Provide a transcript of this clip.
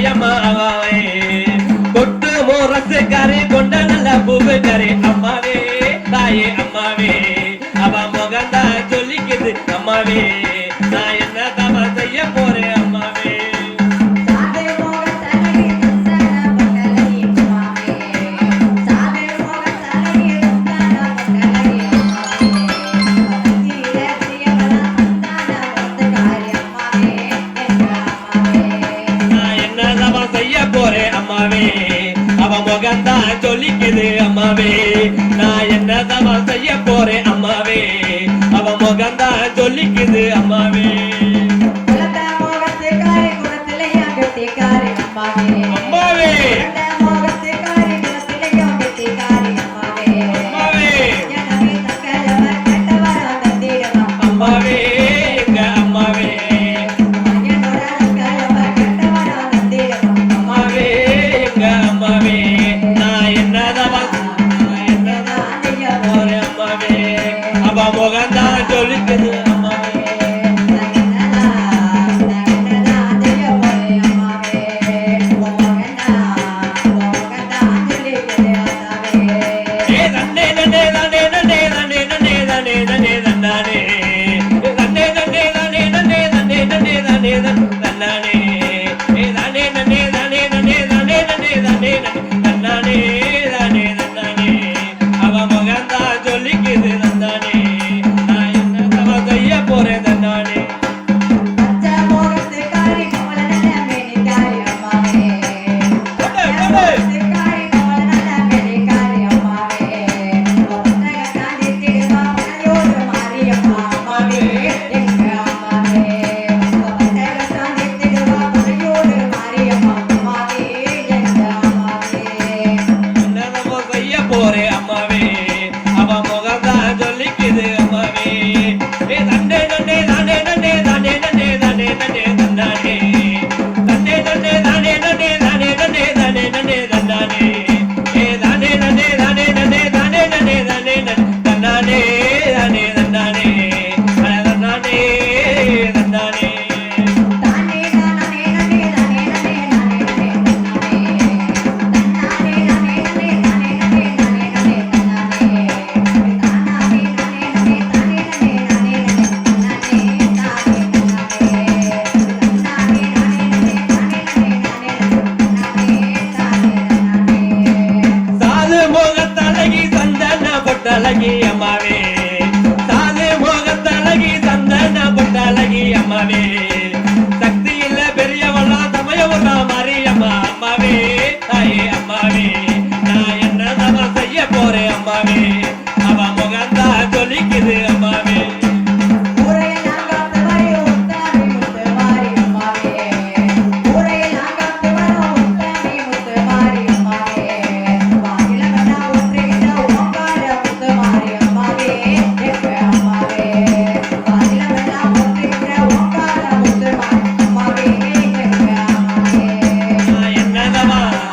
தாயம்மா அவாவே கொட்டு மோரசு கரை கொண்ட நல்ல பூவு கரை அம்மாவே தாயே அம்மாவே அவ முகந்தா சொல்லிக்குது அம்மாவே நான் என்ன தவ செய்ய போறேன் அம்மாவே அவ முகந்தா சொல்லிக்குது அம்மாவே நான் என்ன தவ செய்ய போறேன் அம்மாவே அவ முகந்தா சொல்லிக்குது அம்மாவே அம்மாவே அம்மாவே எங்க அம்மாவே அம்மாவே நான் என்னதான் போறேன் அம்மாவே அவ முகந்தான் சொல்லிக்குது அம்மாவே அவ முகந்தா சொல்லிக்குது நந்தானே நான் என்ன தவ செய்ய போறேன் தந்தானே போறே அம்மாவே அவ முகந்தா சொல்லிக்குது அம்மாவே தண்டே தண்டே தானே தண்டே தானே தண்டே தானே தண்டே தந்தானே தண்டே தண்டே தானே தண்டே தானே தண்டே தானே தண்டே தந்தானே தானே தண்டே தானே தண்டே தானே தண்டே தானே தந்தானே தானே தந்தானே தந்தானே தந்தானே பொட்டழகி அம்மாவே சாது மோகத்தழகி சந்தன பொட்டழகி அம்மாவே